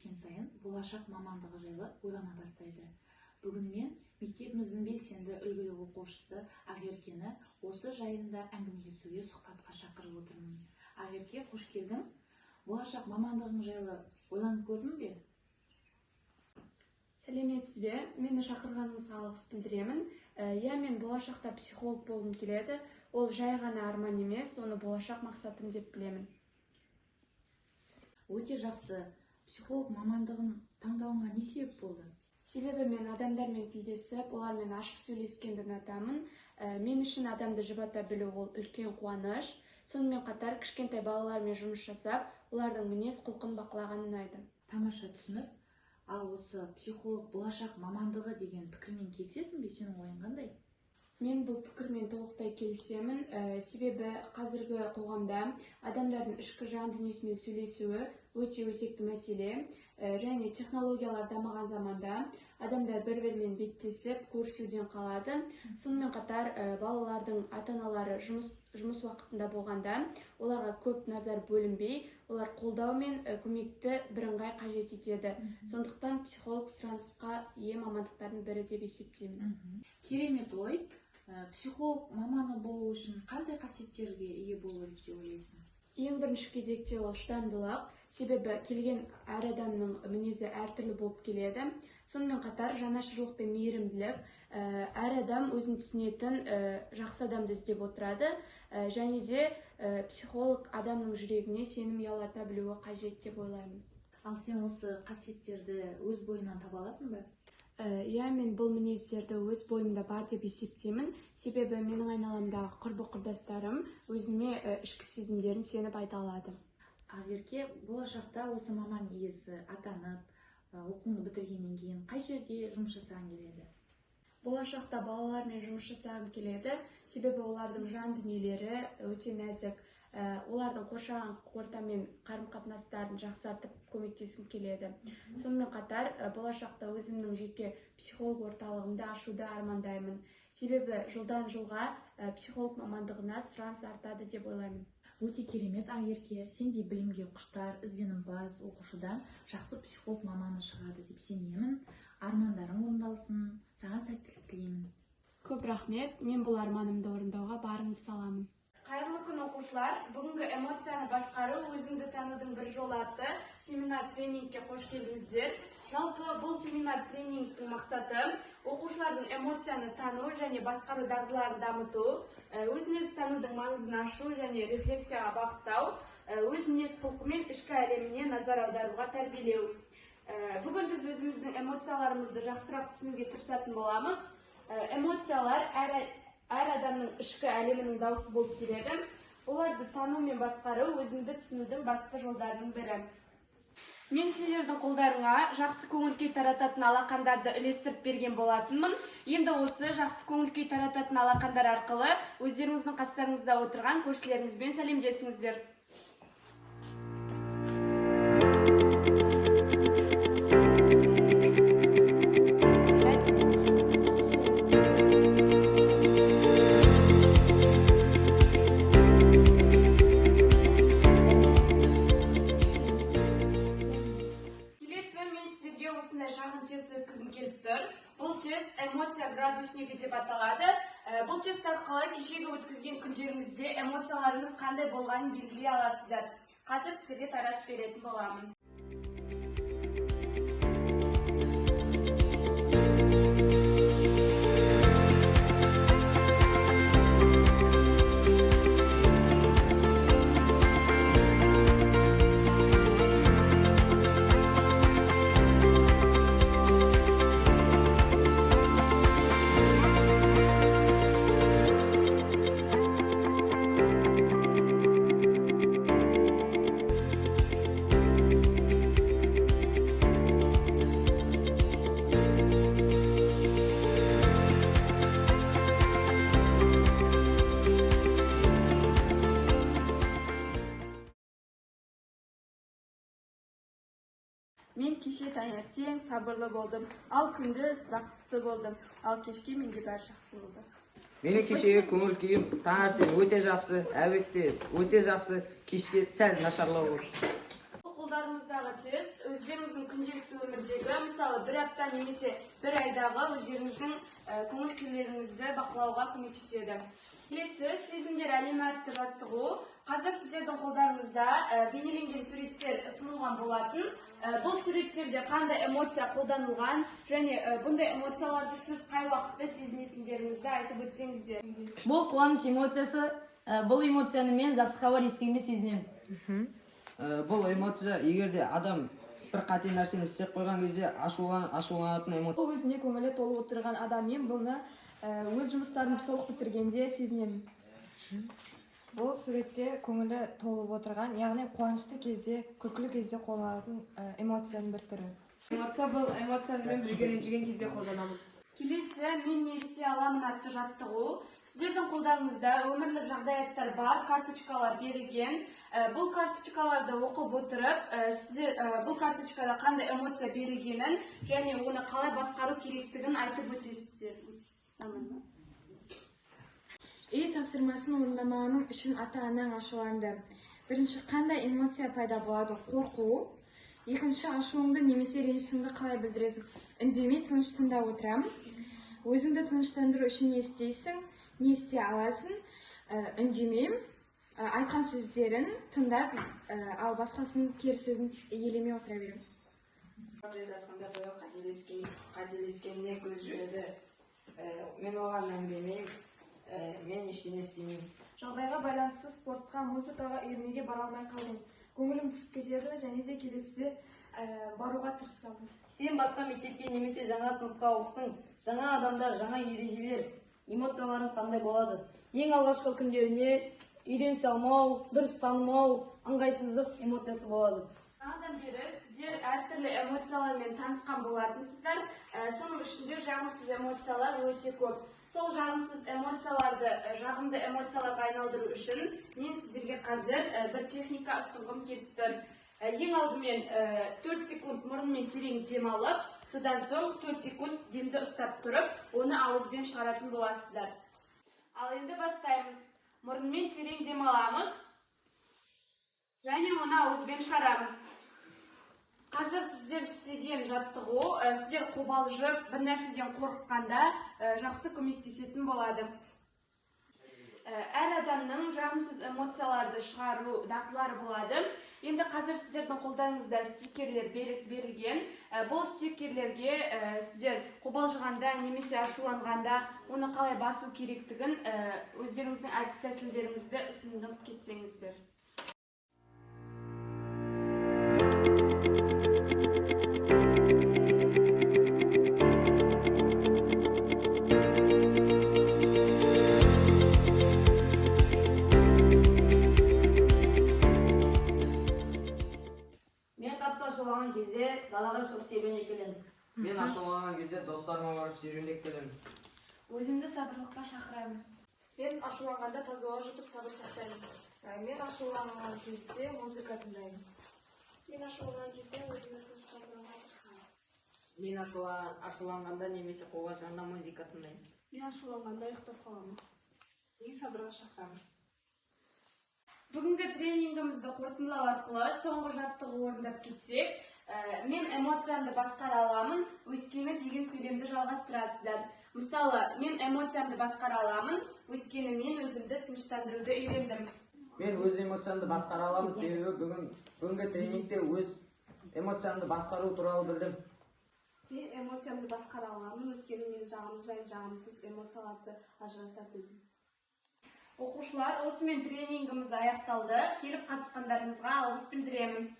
өткен сайын болашақ мамандығы жайлы ойлана бастайды. Бүгін мен мектебіміздің белсенді үлгілі оқушысы Ақеркені осы жайында әңгімелесуге сұхбатқа шақырып отырмын. Ақерке, қош келдің. Болашақ мамандығың жайлы ойланып көрдің бе? Сәлеметсіз бе? Мені шақырғаныңызға алғыс білдіремін. Мен болашақта психолог болғым келеді. Ол жай ғана арман емес, оны болашақ мақсатым деп білемін. Өте жақсы. Психолог мамандығын таңдауыңа не себеп болды? Себебі мен адамдармен тілдесіп, олармен ашық сөйлескенді ұнатамын. Мен үшін адамды жұбата білу ол үлкен қуаныш. Сонымен қатар кішкентай балалармен жұмыс жасап, олардың мінез құлқын бақылаған ұнайды. Тамаша түсінік. Ал осы психолог болашақ мамандығы деген пікірмен келісесің бе? Сенің ойың қандай? Мен бұл пікірмен толықтай келісемін. Себебі қазіргі қоғамда адамдардың ішкі жан дүниесімен сөйлесуі өте өзекті мәселе. Және технологиялар дамыған заманда адамдар бір-бірімен беттесіп, көрісуден қалады. Сонымен қатар балалардың ата-аналары жұмыс уақытында болғанда оларға көп назар бөлінбей, олар қолдау мен көмекті бірыңғай қажет етеді. Сондықтан психолог сұранысқа ие мамандықтардың бірі деп есептеймін. Керемет ой. Психолог маманы болу үшін қандай қасиеттерге ие болу керек деп ойлайсың? Ең бірінші кезекте ол шыдамдылық, себебі келген әр адамның мінезі әртүрлі болып келеді. Сонымен қатар жанашырлық пен мейірімділік, әр адам өзін түсінетін жақсы адамды іздеп отырады, және де психолог адамның жүрегіне сенім ұялата білуі қажет деп ойлаймын. Ал сен осы қасиеттерді өз бойынан таба аласың ба? Мен бұл мінездерді өз бойымда бар деп есептеймін, себебі менің айналамдағы құрбы-құрдастарым өзіме ішкі сезімдерін сеніп айта алады. Ақерке, болашақта осы маман иесі атанып, оқуын бітіргеннен кейін қай жерде жұмыс жасағың келеді? Болашақта балалармен жұмыс жасағым келеді, себебі олардың жан дүниелері өте нәзік. Олардың қоршаған ортамен қарым-қатынастарын жақсартып көмектескім келеді. Сонымен қатар болашақта өзімнің жеке психолог орталығымды ашуды армандаймын. Себебі жылдан жылға психолог мамандығына сұраныс артады деп ойлаймын. Өте керемет, Ақерке. Сендей білімге құштар, ізденімпаз оқушыдан жақсы психолог маманы шығады деп сенемін. Армандарың орындалсын. Саған сәттілік тілеймін. Көп рахмет. Мен бұл арманымды орындауға барымды саламын. Қайырлы күн оқушылар, бүгінгі эмоцияны басқару өзіңді танудың бір жолы атты семинар тренингке қош келдіңіздер. Жалпы бұл семинар тренингтің мақсаты оқушылардың эмоцияны тану және басқару дағдыларын дамыту, өзін-өзі танудың маңызын ашу және рефлексияға бағыттау, өз мінез құлқы мен ішкі әлеміне назар аударуға тәрбиелеу. Бүгін біз өзіміздің эмоцияларымызды жақсырақ түсінуге тырысатын боламыз. Эмоциялар әр адамның ішкі әлемінің дауысы болып келеді. Оларды тану мен басқару өзіңді түсінудің басты жолдарының бірі. Мен сендердің қолдарыңа жақсы көңіл-күй тарататын алақандарды үлестіріп берген болатынмын. Енді осы жақсы көңіл-күй тарататын алақандар арқылы өздеріңіздің қастарыңызда отырған көршілеріңізбен сәлемдесіңіздер. Шағын тест өткізім келіп тұр. Бұл тест эмоция градуснигі деп аталады. Бұл тест арқылы кешегі өткізген күндеріңізде эмоцияларыңыз қандай болғанын белгілей аласыздар. Қазір сіздерге таратып беретін боламын. Мен кеше таңертең сабырлы болдым, ал күндіз бақытты болдым, ал кешке менде бәрі жақсы болды. Менің кешегі көңіл күйім таңертең өте жақсы, әуетте өте жақсы, кешке сәл нашарлау болды. Қолдарыңыздағы тест өздеріңіздің күнделікті өмірдегі, мысалы бір апта немесе бір айдағы өздеріңіздің көңіл күйлеріңізді бақылауға көмектеседі. Келесі сезімдер әлемі атты жаттығу. Қазір сіздердің қолдарыңызда бейнеленген суреттер ұсынылған болатын. Бұл суреттерде қандай эмоция қолданылған және бұндай эмоцияларды сіз қай уақытта сезінетіндеріңізді айтып өтсеңіздер. Бұл қуаныш эмоциясы, бұл эмоцияны мен жақсы хабар естігенде сезінемін. Бұл эмоция егерде адам бір қате нәрсені істеп қойған кезде ашуланатын эмоция. Бұл өзіне көңілі толып отырған адам, мен бұны өз жұмыстарымды толық бітіргенде сезінемін. Бұл суретте көңілі толып отырған, яғни қуанышты кезде, күлкілі кезде қолданатын эмоцияның бір түрі. Эмоция бұл эмоцияны мен бірге ренжіген кезде қолданамын. Келесі мен не істей аламын атты жаттығу. Сіздердің қолдарыңызда өмірлік жағдаяттар бар, карточкалар берілген. Бұл карточкаларды оқып отырып, сіздер бұл карточкада қандай эмоция берілгенін және оны қалай басқару керектігін айтып өтесіздер. Үй тапсырмасын орындамағаның үшін ата-анаң ашуланды. Бірінші, қандай эмоция пайда болады? Қорқу. Екінші, ашуыңды немесе ренішіңді қалай білдіресің? Үндемей тыныш тыңдап отырамын. Өзіңді тыныштандыру үшін не істейсің? Не істей аласың? Үндемеймін. Айтқан сөздерін тыңдап, ал басқасының кері сөзін елемей отыра беремін. Қателескеніне көз жіберді. Мен оған мән бермеймін. Мен ештеңе істемеймін. Жағдайға байланысты спортқа, музыкаға, үйірмеге бара алмай қалдым. Көңілім түсіп кетеді және де келесіде баруға тырысамын. Сен басқа мектепке немесе жаңа сыныпқа ауыстың. Жаңа адамдар, жаңа ережелер, эмоцияларың қандай болады? Ең алғашқы күндеріне үйренісе алмау, дұрыс танымау, ыңғайсыздық эмоциясы болады. Жаңадан бері сіздер әртүрлі эмоциялармен танысқан болатынсыздар. Соның ішінде жағымсыз эмоциялар өте көп. Сол жағымсыз эмоцияларды жағымды эмоцияларға айналдыру үшін мен сіздерге қазір бір техника ұсынғым келіп тұр. Ең алдымен 4 секунд мұрынмен терең дем алып, содан соң 4 секунд демді ұстап тұрып, оны ауызбен шығаратын боласыздар. Ал енді бастаймыз. Мұрынмен терең дем аламыз және оны ауызбен шығарамыз. Қазір сіздер істеген жаттығу, сіздер қобалжып, бір нәрседен қорыққанда жақсы көмектесетін болады. Әр адамның жағымсыз эмоцияларды шығару дағдылары болады. Енді қазір сіздердің қолдарыңызда стикерлер берілген. Бұл стикерлерге сіздер қобалжығанда немесе ашуланғанда оны қалай басу керектігін өздеріңіздің әдіс тәсілдеріңізді ұсынып кетсеңіздер. Ашуланған кезде далаға шығып серуендеп келемін. Мен ашуланған кезде достарыма барып серуендеп келемін. Өзімді сабырлыққа шақырамын. Мен ашуланғанда таза жұтып сабыр сақтаймын. Мен ашуланған кезде музыка тыңдаймын. Мен ашуланған кезде өзімді тыныштандыруға тырысамын. Мен ашуланғанда немесе қобалжығанда музыка тыңдаймын. Мен ашуланғанда ұйықтап қаламын. Мен сабырға шақырамын. Бүгінгі тренингімізді қорытындылау арқылы соңғы жаттығу орындап кетсек, мен эмоциямды басқара аламын, өйткені деген сөйлемді жалғастырасыздар. Мысалы, мен эмоциямды басқара аламын, өйткені мен өзімді тыныштандыруды үйрендім. Мен өз эмоциямды басқара аламын, себебі бүгінгі тренингте өз эмоциямды басқару туралы білдім. Мен эмоциямды басқара аламын, өйткені мен жағымды және жағымсыз эмоцияларды ажырата білдім. Оқушылар, осымен тренингіміз аяқталды. Келіп қатысқандарыңызға алғыс білдіремін.